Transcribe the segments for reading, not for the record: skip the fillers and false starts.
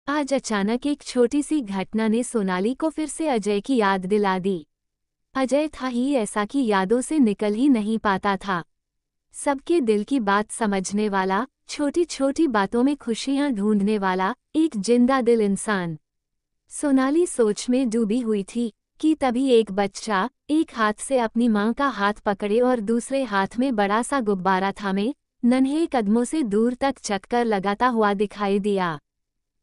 आज अचानक एक छोटी सी घटना ने सोनाली को फिर से अजय की याद दिला दी। अजय था ही ऐसा कि यादों से निकल ही नहीं पाता था। सबके दिल की बात समझने वाला, छोटी छोटी बातों में खुशियां ढूंढने वाला, एक जिंदा दिल इंसान। सोनाली सोच में डूबी हुई थी कि तभी एक बच्चा एक हाथ से अपनी मां का हाथ पकड़े और दूसरे हाथ में बड़ा सा गुब्बारा थामे नन्हे कदमों से दूर तक चक्कर लगाता हुआ दिखाई दिया।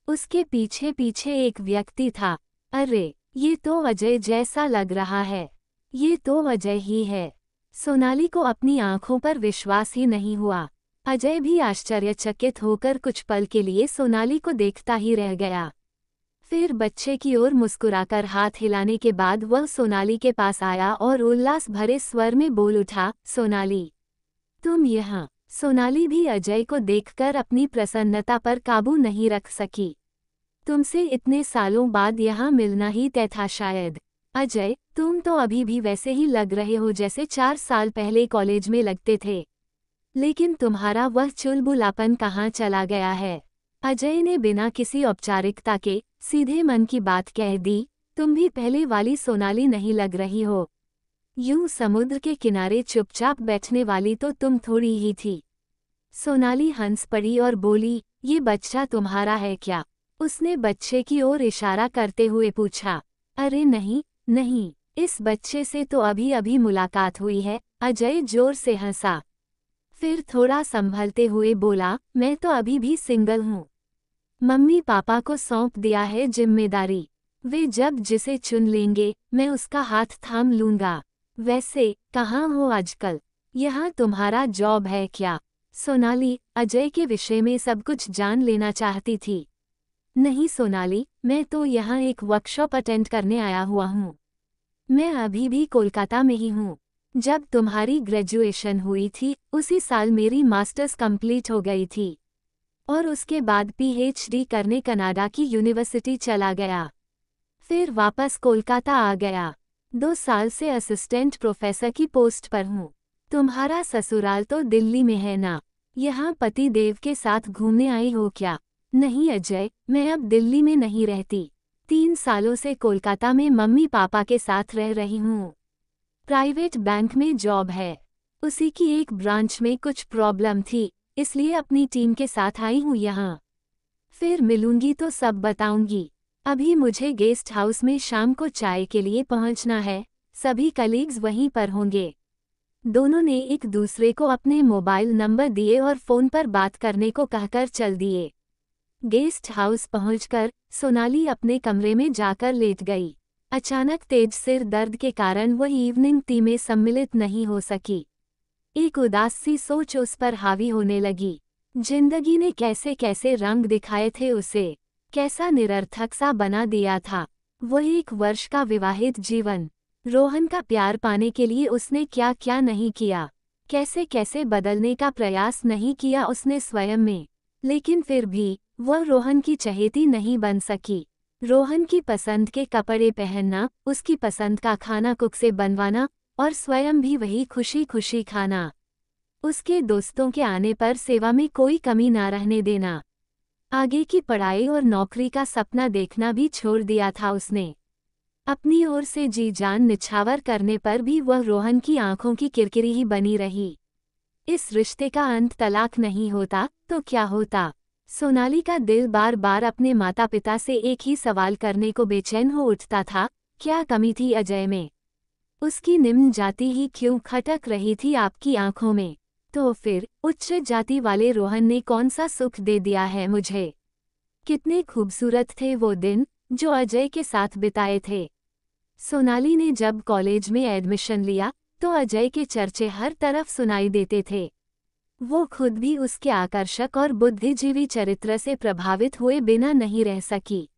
उसके पीछे पीछे एक व्यक्ति था। अरे, ये तो अजय जैसा लग रहा है। ये तो अजय ही है। सोनाली को अपनी आंखों पर विश्वास ही नहीं हुआ। अजय भी आश्चर्यचकित होकर कुछ पल के लिए सोनाली को देखता ही रह गया। फिर बच्चे की ओर मुस्कुराकर हाथ हिलाने के बाद वह सोनाली के पास आया और उल्लास भरे स्वर में बोल उठा, सोनाली, तुम यहाँ। सोनाली भी अजय को देखकर अपनी प्रसन्नता पर काबू नहीं रख सकी। तुमसे इतने सालों बाद यहाँ मिलना ही तय था शायद। अजय, तुम तो अभी भी वैसे ही लग रहे हो जैसे 4 साल पहले कॉलेज में लगते थे। लेकिन तुम्हारा वह चुलबुलापन कहाँ चला गया है? अजय ने बिना किसी औपचारिकता के सीधे मन की बात कह दी, तुम भी पहले वाली सोनाली नहीं लग रही हो। यूं समुद्र के किनारे चुपचाप बैठने वाली तो तुम थोड़ी ही थी। सोनाली हंस पड़ी और बोली, ये बच्चा तुम्हारा है क्या? उसने बच्चे की ओर इशारा करते हुए पूछा। अरे नहीं, नहीं, इस बच्चे से तो अभी अभी मुलाकात हुई है। अजय जोर से हंसा। फिर थोड़ा संभलते हुए बोला, मैं तो अभी भी सिंगल हूँ। मम्मी पापा को सौंप दिया है जिम्मेदारी। वे जब जिसे चुन लेंगे मैं उसका हाथ थाम लूंगा। वैसे कहाँ हो आजकल? यहाँ तुम्हारा जॉब है क्या? सोनाली अजय के विषय में सब कुछ जान लेना चाहती थी। नहीं सोनाली, मैं तो यहाँ एक वर्कशॉप अटेंड करने आया हुआ हूँ। मैं अभी भी कोलकाता में ही हूँ। जब तुम्हारी ग्रेजुएशन हुई थी उसी साल मेरी मास्टर्स कंप्लीट हो गई थी और उसके बाद पीएचडी करने कनाडा की यूनिवर्सिटी चला गया। फिर वापस कोलकाता आ गया। 2 साल से असिस्टेंट प्रोफेसर की पोस्ट पर हूँ। तुम्हारा ससुराल तो दिल्ली में है ना? यहाँ पति देव के साथ घूमने आई हो क्या? नहीं अजय, मैं अब दिल्ली में नहीं रहती। 3 सालों से कोलकाता में मम्मी पापा के साथ रह रही हूँ। प्राइवेट बैंक में जॉब है। उसी की एक ब्रांच में कुछ प्रॉब्लम थी, इसलिए अपनी टीम के साथ आई हूँ यहाँ। फिर मिलूंगी तो सब बताऊंगी। अभी मुझे गेस्ट हाउस में शाम को चाय के लिए पहुँचना है। सभी कलीग्स वहीं पर होंगे। दोनों ने एक दूसरे को अपने मोबाइल नंबर दिए और फ़ोन पर बात करने को कहकर चल दिए। गेस्ट हाउस पहुंचकर सोनाली अपने कमरे में जाकर लेट गई। अचानक तेज सिर दर्द के कारण वह इवनिंग टी में सम्मिलित नहीं हो सकी। एक उदास सी सोच उस पर हावी होने लगी। जिंदगी ने कैसे कैसे रंग दिखाए थे उसे, कैसा निरर्थक सा बना दिया था। वह 1 वर्ष का विवाहित जीवन, रोहन का प्यार पाने के लिए उसने क्या क्या नहीं किया, कैसे कैसे बदलने का प्रयास नहीं किया उसने स्वयं में। लेकिन फिर भी वह रोहन की चहेती नहीं बन सकी। रोहन की पसंद के कपड़े पहनना, उसकी पसंद का खाना कुक से बनवाना और स्वयं भी वही खुशी खुशी खाना। उसके दोस्तों के आने पर सेवा में कोई कमी ना रहने देना। आगे की पढ़ाई और नौकरी का सपना देखना भी छोड़ दिया था उसने। अपनी ओर से जी जान निछावर करने पर भी वह रोहन की आंखों की किरकिरी ही बनी रही। इस रिश्ते का अंत तलाक नहीं होता तो क्या होता? सोनाली का दिल बार बार अपने माता पिता से एक ही सवाल करने को बेचैन हो उठता था, क्या कमी थी अजय में? उसकी निम्न जाति ही क्यों खटक रही थी आपकी आंखों में? तो फिर उच्च जाति वाले रोहन ने कौन सा सुख दे दिया है मुझे? कितने खूबसूरत थे वो दिन जो अजय के साथ बिताए थे। सोनाली ने जब कॉलेज में एडमिशन लिया तो अजय के चर्चे हर तरफ सुनाई देते थे। वो खुद भी उसके आकर्षक और बुद्धिजीवी चरित्र से प्रभावित हुए बिना नहीं रह सकी।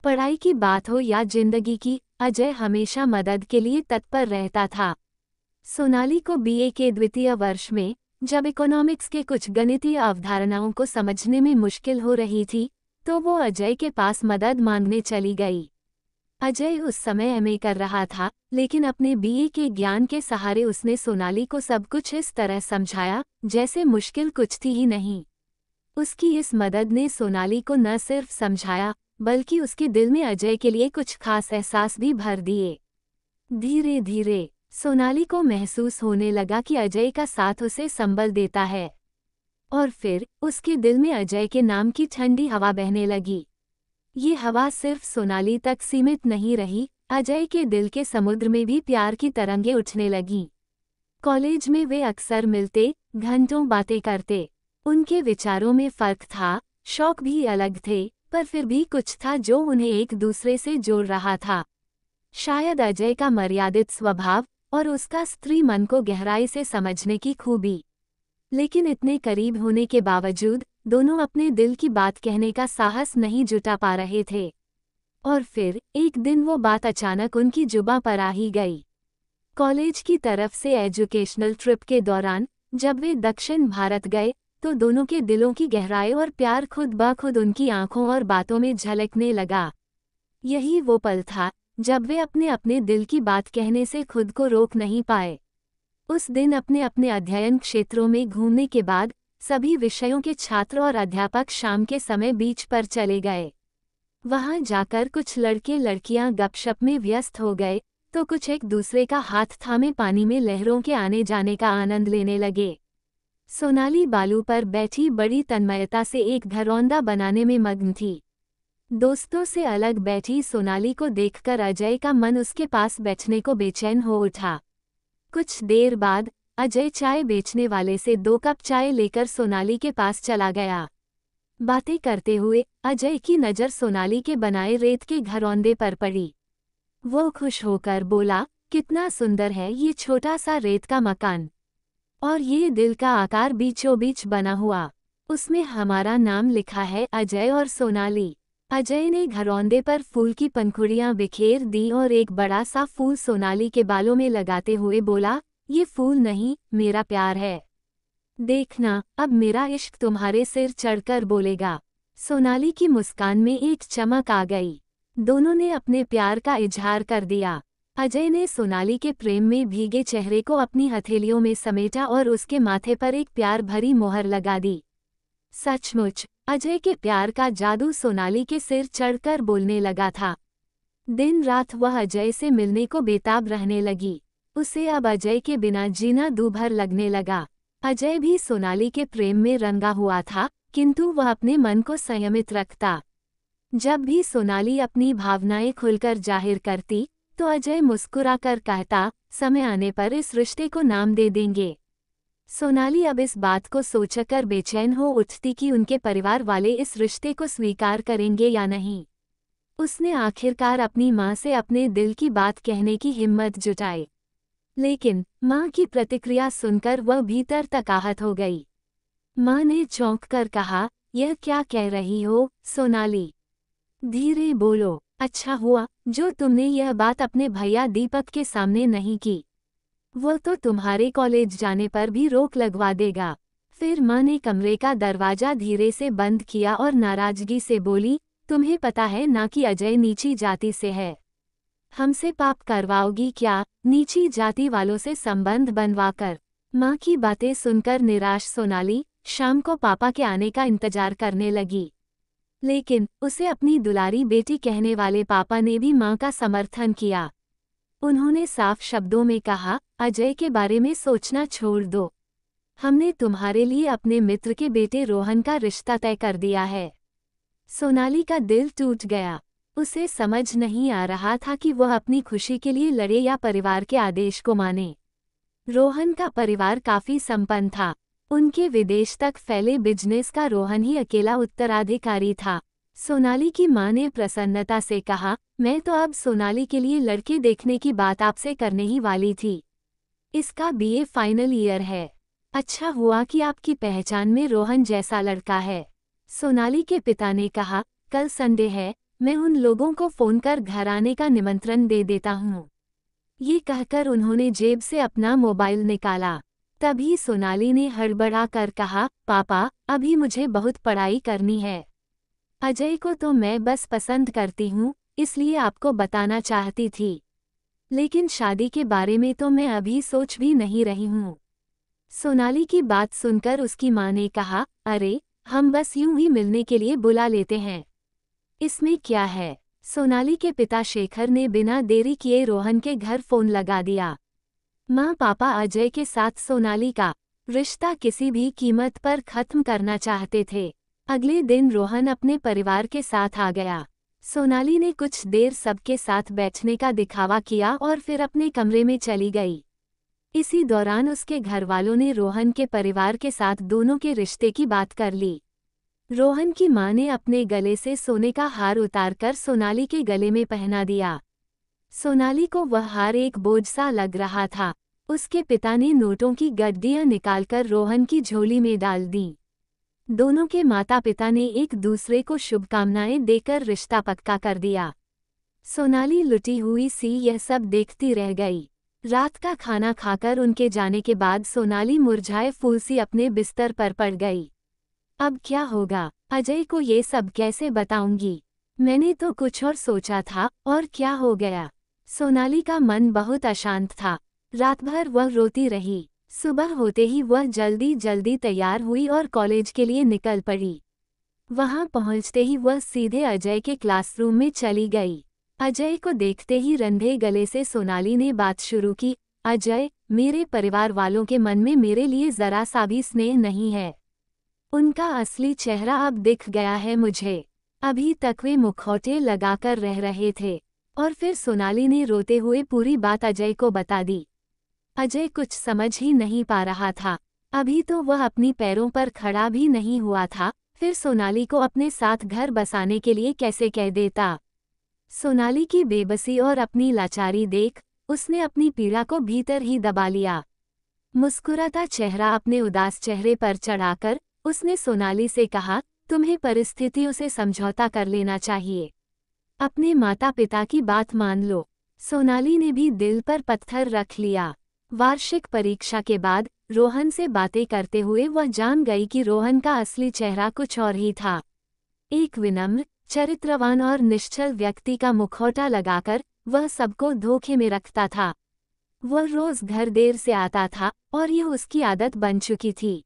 पढ़ाई की बात हो या जिंदगी की, अजय हमेशा मदद के लिए तत्पर रहता था। सोनाली को बीए के 2य वर्ष में जब इकोनॉमिक्स के कुछ गणितीय अवधारणाओं को समझने में मुश्किल हो रही थी तो वो अजय के पास मदद मांगने चली गई। अजय उस समय एमए कर रहा था, लेकिन अपने बीए के ज्ञान के सहारे उसने सोनाली को सब कुछ इस तरह समझाया जैसे मुश्किल कुछ थी ही नहीं। उसकी इस मदद ने सोनाली को न सिर्फ समझाया बल्कि उसके दिल में अजय के लिए कुछ खास एहसास भी भर दिए। धीरे धीरे सोनाली को महसूस होने लगा कि अजय का साथ उसे संबल देता है, और फिर उसके दिल में अजय के नाम की ठंडी हवा बहने लगी। ये हवा सिर्फ सोनाली तक सीमित नहीं रही, अजय के दिल के समुद्र में भी प्यार की तरंगें उठने लगीं। कॉलेज में वे अक्सर मिलते, घंटों बातें करते। उनके विचारों में फर्क था, शौक भी अलग थे, पर फिर भी कुछ था जो उन्हें एक दूसरे से जोड़ रहा था। शायद अजय का मर्यादित स्वभाव और उसका स्त्री मन को गहराई से समझने की खूबी। लेकिन इतने करीब होने के बावजूद दोनों अपने दिल की बात कहने का साहस नहीं जुटा पा रहे थे। और फिर एक दिन वो बात अचानक उनकी जुबां पर आ ही गई। कॉलेज की तरफ से एजुकेशनल ट्रिप के दौरान जब वे दक्षिण भारत गए तो दोनों के दिलों की गहराई और प्यार खुद ब खुद उनकी आंखों और बातों में झलकने लगा। यही वो पल था जब वे अपने अपने दिल की बात कहने से खुद को रोक नहीं पाए। उस दिन अपने अपने अध्ययन क्षेत्रों में घूमने के बाद सभी विषयों के छात्र और अध्यापक शाम के समय बीच पर चले गए। वहां जाकर कुछ लड़के लड़कियां गपशप में व्यस्त हो गए तो कुछ एक दूसरे का हाथ थामे पानी में लहरों के आने जाने का आनंद लेने लगे। सोनाली बालू पर बैठी बड़ी तन्मयता से एक घरौंदा बनाने में मग्न थी। दोस्तों से अलग बैठी सोनाली को देखकर अजय का मन उसके पास बैठने को बेचैन हो उठा। कुछ देर बाद अजय चाय बेचने वाले से 2 कप चाय लेकर सोनाली के पास चला गया। बातें करते हुए अजय की नज़र सोनाली के बनाए रेत के घरौंदे पर पड़ी। वो खुश होकर बोला, कितना सुंदर है ये छोटा सा रेत का मकान, और ये दिल का आकार बीचों बीच बना हुआ। उसमें हमारा नाम लिखा है, अजय और सोनाली। अजय ने घरौंदे पर फूल की पंखुड़ियां बिखेर दी और एक बड़ा सा फूल सोनाली के बालों में लगाते हुए बोला, ये फूल नहीं, मेरा प्यार है। देखना, अब मेरा इश्क तुम्हारे सिर चढ़कर बोलेगा। सोनाली की मुस्कान में एक चमक आ गई। दोनों ने अपने प्यार का इजहार कर दिया। अजय ने सोनाली के प्रेम में भीगे चेहरे को अपनी हथेलियों में समेटा और उसके माथे पर एक प्यार भरी मोहर लगा दी। सचमुच अजय के प्यार का जादू सोनाली के सिर चढ़कर बोलने लगा था। दिन रात वह अजय से मिलने को बेताब रहने लगी। उसे अब अजय के बिना जीना दूभर लगने लगा। अजय भी सोनाली के प्रेम में रंगा हुआ था, किंतु वह अपने मन को संयमित रखता। जब भी सोनाली अपनी भावनाएं खुलकर जाहिर करती तो अजय मुस्कुराकर कहता, समय आने पर इस रिश्ते को नाम दे देंगे। सोनाली अब इस बात को सोचकर बेचैन हो उठती कि उनके परिवार वाले इस रिश्ते को स्वीकार करेंगे या नहीं। उसने आखिरकार अपनी मां से अपने दिल की बात कहने की हिम्मत जुटाई, लेकिन मां की प्रतिक्रिया सुनकर वह भीतर तक आहत हो गई। मां ने चौंक कर कहा, यह क्या कह रही हो सोनाली? धीरे बोलो। अच्छा हुआ जो तुमने यह बात अपने भैया दीपक के सामने नहीं की। वो तो तुम्हारे कॉलेज जाने पर भी रोक लगवा देगा। फिर मां ने कमरे का दरवाजा धीरे से बंद किया और नाराजगी से बोली, तुम्हें पता है ना कि अजय नीची जाति से है। हमसे पाप करवाओगी क्या, नीची जाति वालों से संबंध बनवाकर? मां की बातें सुनकर निराश सोनाली शाम को पापा के आने का इंतजार करने लगी। लेकिन उसे अपनी दुलारी बेटी कहने वाले पापा ने भी मां का समर्थन किया। उन्होंने साफ शब्दों में कहा, अजय के बारे में सोचना छोड़ दो। हमने तुम्हारे लिए अपने मित्र के बेटे रोहन का रिश्ता तय कर दिया है। सोनाली का दिल टूट गया। उसे समझ नहीं आ रहा था कि वह अपनी खुशी के लिए लड़े या परिवार के आदेश को माने। रोहन का परिवार काफी संपन्न था। उनके विदेश तक फैले बिजनेस का रोहन ही अकेला उत्तराधिकारी था। सोनाली की मां ने प्रसन्नता से कहा, मैं तो अब सोनाली के लिए लड़के देखने की बात आपसे करने ही वाली थी। इसका बीए फाइनल ईयर है। अच्छा हुआ कि आपकी पहचान में रोहन जैसा लड़का है। सोनाली के पिता ने कहा, कल संडे है, मैं उन लोगों को फोन कर घर आने का निमंत्रण दे देता हूँ। ये कहकर उन्होंने जेब से अपना मोबाइल निकाला। तभी सोनाली ने हड़बड़ा कर कहा, पापा अभी मुझे बहुत पढ़ाई करनी है। अजय को तो मैं बस पसंद करती हूँ, इसलिए आपको बताना चाहती थी, लेकिन शादी के बारे में तो मैं अभी सोच भी नहीं रही हूँ। सोनाली की बात सुनकर उसकी माँ ने कहा, अरे हम बस यूं ही मिलने के लिए बुला लेते हैं। इसमें क्या है? सोनाली के पिता शेखर ने बिना देरी किए रोहन के घर फोन लगा दिया। माँ पापा अजय के साथ सोनाली का रिश्ता किसी भी कीमत पर खत्म करना चाहते थे। अगले दिन रोहन अपने परिवार के साथ आ गया। सोनाली ने कुछ देर सबके साथ बैठने का दिखावा किया और फिर अपने कमरे में चली गई। इसी दौरान उसके घरवालों ने रोहन के परिवार के साथ दोनों के रिश्ते की बात कर ली। रोहन की मां ने अपने गले से सोने का हार उतारकर सोनाली के गले में पहना दिया। सोनाली को वह हार एक बोझ सा लग रहा था। उसके पिता ने नोटों की गड्डियां निकालकर रोहन की झोली में डाल दी। दोनों के माता पिता ने एक दूसरे को शुभकामनाएं देकर रिश्ता पक्का कर दिया। सोनाली लुटी हुई सी यह सब देखती रह गई। रात का खाना खाकर उनके जाने के बाद सोनाली मुरझाए फूल सी अपने बिस्तर पर पड़ गई। अब क्या होगा? अजय को ये सब कैसे बताऊंगी? मैंने तो कुछ और सोचा था, और क्या हो गया? सोनाली का मन बहुत अशांत था। रात भर वह रोती रही। सुबह होते ही वह जल्दी जल्दी तैयार हुई और कॉलेज के लिए निकल पड़ी। वहां पहुंचते ही वह सीधे अजय के क्लासरूम में चली गई। अजय को देखते ही रंधे गले से सोनाली ने बात शुरू की। अजय, मेरे परिवार वालों के मन में मेरे लिए जरा सा भी स्नेह नहीं है। उनका असली चेहरा अब दिख गया है मुझे। अभी तक वे मुखौटे लगाकर रह रहे थे। और फिर सोनाली ने रोते हुए पूरी बात अजय को बता दी। अजय कुछ समझ ही नहीं पा रहा था। अभी तो वह अपनी पैरों पर खड़ा भी नहीं हुआ था, फिर सोनाली को अपने साथ घर बसाने के लिए कैसे कह देता। सोनाली की बेबसी और अपनी लाचारी देख उसने अपनी पीड़ा को भीतर ही दबा लिया। मुस्कुराता चेहरा अपने उदास चेहरे पर चढ़ाकर उसने सोनाली से कहा, तुम्हें परिस्थितियों से समझौता कर लेना चाहिए। अपने माता पिता की बात मान लो। सोनाली ने भी दिल पर पत्थर रख लिया। वार्षिक परीक्षा के बाद रोहन से बातें करते हुए वह जान गई कि रोहन का असली चेहरा कुछ और ही था। एक विनम्र, चरित्रवान और निश्चल व्यक्ति का मुखौटा लगाकर वह सबको धोखे में रखता था। वह रोज घर देर से आता था और यह उसकी आदत बन चुकी थी।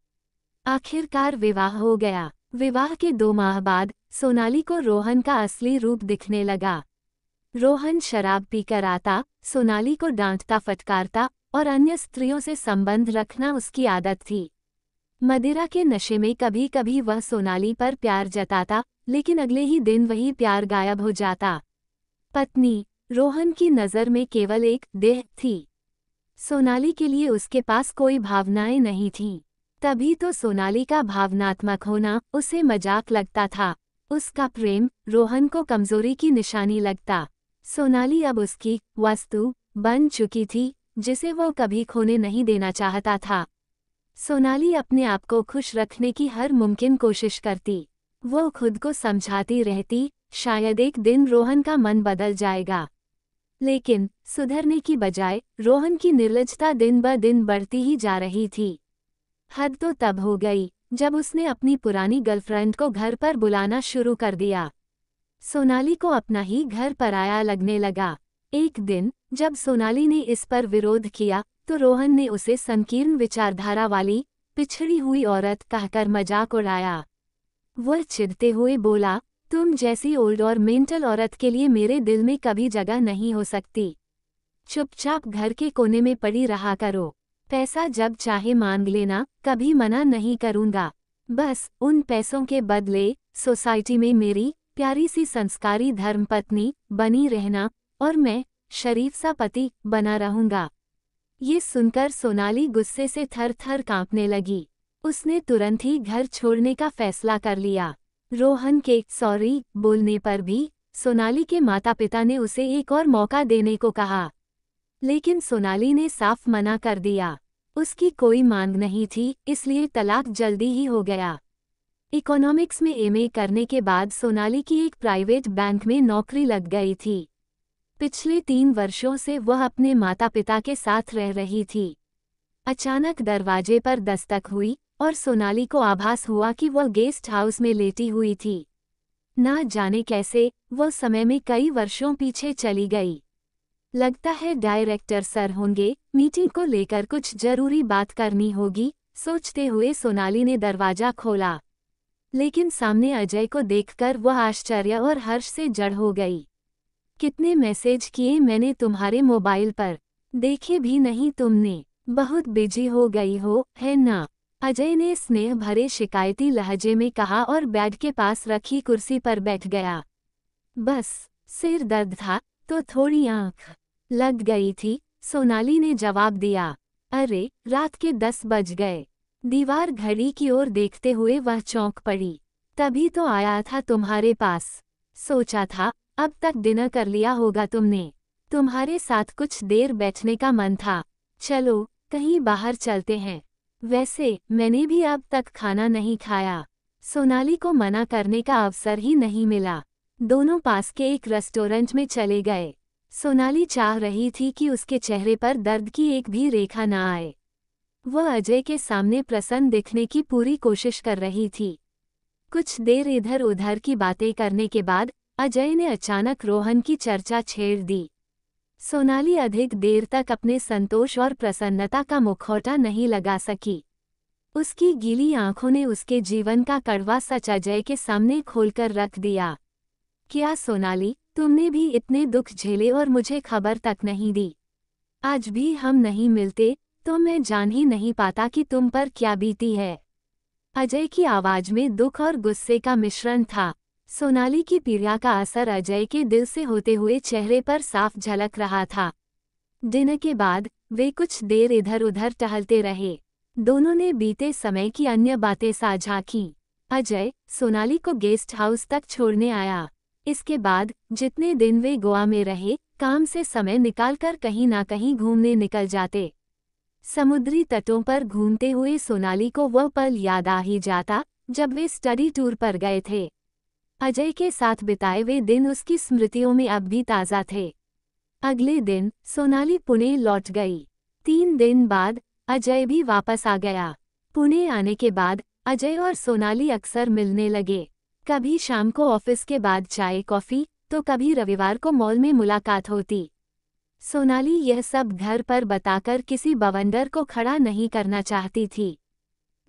आखिरकार विवाह हो गया। विवाह के 2 माह बाद सोनाली को रोहन का असली रूप दिखने लगा। रोहन शराब पीकर आता, सोनाली को डांटता फटकारता और अन्य स्त्रियों से संबंध रखना उसकी आदत थी। मदिरा के नशे में कभी कभी वह सोनाली पर प्यार जताता, लेकिन अगले ही दिन वही प्यार गायब हो जाता। पत्नी रोहन की नज़र में केवल एक देह थी। सोनाली के लिए उसके पास कोई भावनाएं नहीं थीं। तभी तो सोनाली का भावनात्मक होना उसे मजाक लगता था। उसका प्रेम रोहन को कमजोरी की निशानी लगता। सोनाली अब उसकी वस्तु बन चुकी थी, जिसे वो कभी खोने नहीं देना चाहता था। सोनाली अपने आप को खुश रखने की हर मुमकिन कोशिश करती। वो खुद को समझाती रहती, शायद एक दिन रोहन का मन बदल जाएगा। लेकिन सुधरने की बजाय रोहन की निर्लजता दिन ब दिन बढ़ती ही जा रही थी। हद तो तब हो गई जब उसने अपनी पुरानी गर्लफ्रेंड को घर पर बुलाना शुरू कर दिया। सोनाली को अपना ही घर पराया लगने लगा। एक दिन जब सोनाली ने इस पर विरोध किया तो रोहन ने उसे संकीर्ण विचारधारा वाली, पिछड़ी हुई औरत कहकर मजाक उड़ाया। वह चिढ़ते हुए बोला, तुम जैसी ओल्ड और मेंटल औरत के लिए मेरे दिल में कभी जगह नहीं हो सकती। चुपचाप घर के कोने में पड़ी रहा करो। पैसा जब चाहे मांग लेना, कभी मना नहीं करूंगा। बस उन पैसों के बदले सोसाइटी में मेरी प्यारी सी संस्कारी धर्मपत्नी बनी रहना और मैं शरीफ सा पति बना रहूंगा। ये सुनकर सोनाली गुस्से से थर थर कांपने लगी। उसने तुरंत ही घर छोड़ने का फैसला कर लिया। रोहन के सॉरी बोलने पर भी सोनाली के माता पिता ने उसे एक और मौका देने को कहा, लेकिन सोनाली ने साफ मना कर दिया। उसकी कोई मांग नहीं थी, इसलिए तलाक जल्दी ही हो गया। इकोनॉमिक्स में एमए करने के बाद सोनाली की एक प्राइवेट बैंक में नौकरी लग गई थी। पिछले 3 वर्षों से वह अपने माता पिता के साथ रह रही थी। अचानक दरवाजे पर दस्तक हुई और सोनाली को आभास हुआ कि वह गेस्ट हाउस में लेटी हुई थी। ना जाने कैसे वह समय में कई वर्षों पीछे चली गई। लगता है डायरेक्टर सर होंगे, मीटिंग को लेकर कुछ जरूरी बात करनी होगी, सोचते हुए सोनाली ने दरवाजा खोला। लेकिन सामने अजय को देखकर वह आश्चर्य और हर्ष से जड़ हो गई। कितने मैसेज किए मैंने तुम्हारे मोबाइल पर, देखे भी नहीं तुमने, बहुत बिजी हो गई हो, है ना? अजय ने स्नेह भरे शिकायती लहजे में कहा और बेड के पास रखी कुर्सी पर बैठ गया। बस सिर दर्द था तो थोड़ी आंख लग गई थी, सोनाली ने जवाब दिया। अरे रात के 10 बज गए। दीवार घड़ी की ओर देखते हुए वह चौंक पड़ी। तभी तो आया था तुम्हारे पास। सोचा था अब तक डिनर कर लिया होगा तुमने। तुम्हारे साथ कुछ देर बैठने का मन था। चलो कहीं बाहर चलते हैं। वैसे मैंने भी अब तक खाना नहीं खाया। सोनाली को मना करने का अवसर ही नहीं मिला। दोनों पास के एक रेस्टोरेंट में चले गए। सोनाली चाह रही थी कि उसके चेहरे पर दर्द की एक भी रेखा न आए। वह अजय के सामने प्रसन्न दिखने की पूरी कोशिश कर रही थी। कुछ देर इधर उधर की बातें करने के बाद अजय ने अचानक रोहन की चर्चा छेड़ दी। सोनाली अधिक देर तक अपने संतोष और प्रसन्नता का मुखौटा नहीं लगा सकी। उसकी गीली आंखों ने उसके जीवन का कड़वा सच अजय के सामने खोलकर रख दिया। क्या सोनाली, तुमने भी इतने दुख झेले और मुझे खबर तक नहीं दी? आज भी हम नहीं मिलते तो मैं जान ही नहीं पाता कि तुम पर क्या बीती है। अजय की आवाज में दुख और गुस्से का मिश्रण था। सोनाली की पीड़ा का असर अजय के दिल से होते हुए चेहरे पर साफ झलक रहा था। डिनर के बाद वे कुछ देर इधर उधर टहलते रहे। दोनों ने बीते समय की अन्य बातें साझा कीं। अजय सोनाली को गेस्ट हाउस तक छोड़ने आया। इसके बाद जितने दिन वे गोवा में रहे, काम से समय निकालकर कहीं ना कहीं घूमने निकल जाते। समुद्री तटों पर घूमते हुए सोनाली को वह पल याद आ ही जाता जब वे स्टडी टूर पर गए थे। अजय के साथ बिताए वे दिन उसकी स्मृतियों में अब भी ताज़ा थे। अगले दिन सोनाली पुणे लौट गई। 3 दिन बाद अजय भी वापस आ गया। पुणे आने के बाद अजय और सोनाली अक्सर मिलने लगे। कभी शाम को ऑफिस के बाद चाय कॉफ़ी, तो कभी रविवार को मॉल में मुलाकात होती। सोनाली यह सब घर पर बताकर किसी बवंडर को खड़ा नहीं करना चाहती थी।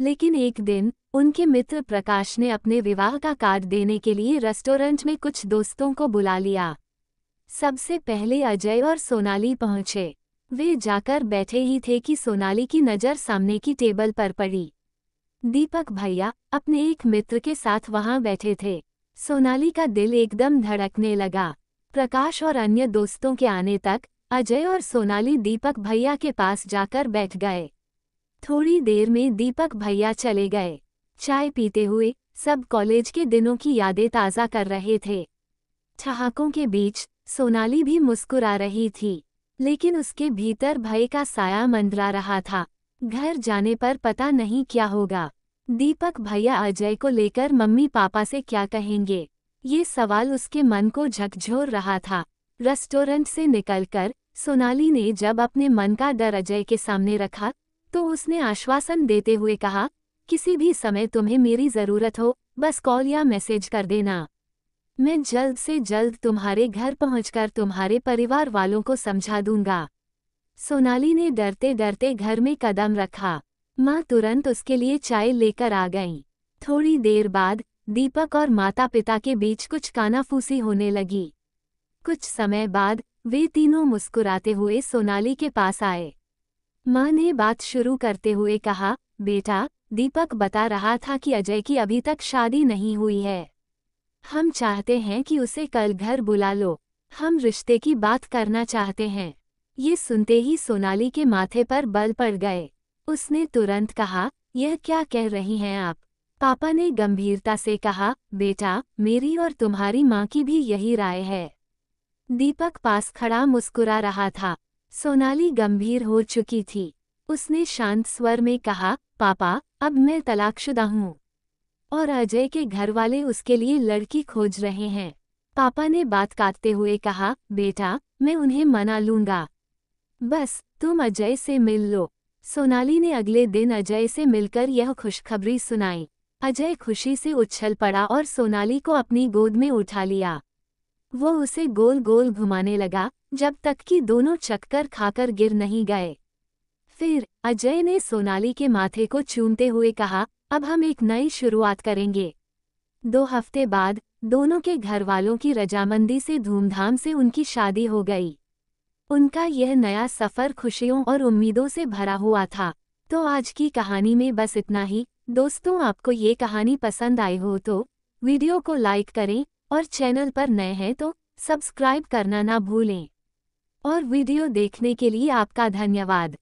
लेकिन एक दिन उनके मित्र प्रकाश ने अपने विवाह का कार्ड देने के लिए रेस्टोरेंट में कुछ दोस्तों को बुला लिया। सबसे पहले अजय और सोनाली पहुंचे। वे जाकर बैठे ही थे कि सोनाली की नज़र सामने की टेबल पर पड़ी। दीपक भैया अपने एक मित्र के साथ वहां बैठे थे। सोनाली का दिल एकदम धड़कने लगा। प्रकाश और अन्य दोस्तों के आने तक अजय और सोनाली दीपक भैया के पास जाकर बैठ गए। थोड़ी देर में दीपक भैया चले गए। चाय पीते हुए सब कॉलेज के दिनों की यादें ताज़ा कर रहे थे। ठहाकों के बीच सोनाली भी मुस्कुरा रही थी, लेकिन उसके भीतर भय का साया मंडरा रहा था। घर जाने पर पता नहीं क्या होगा। दीपक भैया अजय को लेकर मम्मी पापा से क्या कहेंगे, ये सवाल उसके मन को झकझोर रहा था। रेस्टोरेंट से निकलकर सोनाली ने जब अपने मन का डर अजय के सामने रखा तो उसने आश्वासन देते हुए कहा, किसी भी समय तुम्हें मेरी ज़रूरत हो बस कॉल या मैसेज कर देना। मैं जल्द से जल्द तुम्हारे घर पहुंचकर तुम्हारे परिवार वालों को समझा दूंगा। सोनाली ने डरते डरते घर में कदम रखा। माँ तुरंत उसके लिए चाय लेकर आ गईं। थोड़ी देर बाद दीपक और माता पिता के बीच कुछ कानाफूसी होने लगी। कुछ समय बाद वे तीनों मुस्कुराते हुए सोनाली के पास आए। माँ ने बात शुरू करते हुए कहा, बेटा, दीपक बता रहा था कि अजय की अभी तक शादी नहीं हुई है। हम चाहते हैं कि उसे कल घर बुला लो। हम रिश्ते की बात करना चाहते हैं। ये सुनते ही सोनाली के माथे पर बल पड़ गए। उसने तुरंत कहा, यह क्या कह रही हैं आप? पापा ने गंभीरता से कहा, बेटा, मेरी और तुम्हारी माँ की भी यही राय है। दीपक पास खड़ा मुस्कुरा रहा था। सोनाली गंभीर हो चुकी थी। उसने शांत स्वर में कहा, पापा, अब मैं तलाकशुदा हूँ और अजय के घरवाले उसके लिए लड़की खोज रहे हैं। पापा ने बात काटते हुए कहा, बेटा, मैं उन्हें मना लूंगा। बस तुम अजय से मिल लो। सोनाली ने अगले दिन अजय से मिलकर यह खुशखबरी सुनाई। अजय खुशी से उछल पड़ा और सोनाली को अपनी गोद में उठा लिया। वो उसे गोल गोल घुमाने लगा जब तक कि दोनों चक्कर खाकर गिर नहीं गए। फिर अजय ने सोनाली के माथे को चूमते हुए कहा, अब हम एक नई शुरुआत करेंगे। 2 हफ्ते बाद दोनों के घर वालों की रजामंदी से धूमधाम से उनकी शादी हो गई। उनका यह नया सफ़र खुशियों और उम्मीदों से भरा हुआ था। तो आज की कहानी में बस इतना ही। दोस्तों, आपको ये कहानी पसंद आई हो तो वीडियो को लाइक करें और चैनल पर नए हैं तो सब्सक्राइब करना ना भूलें। और वीडियो देखने के लिए आपका धन्यवाद।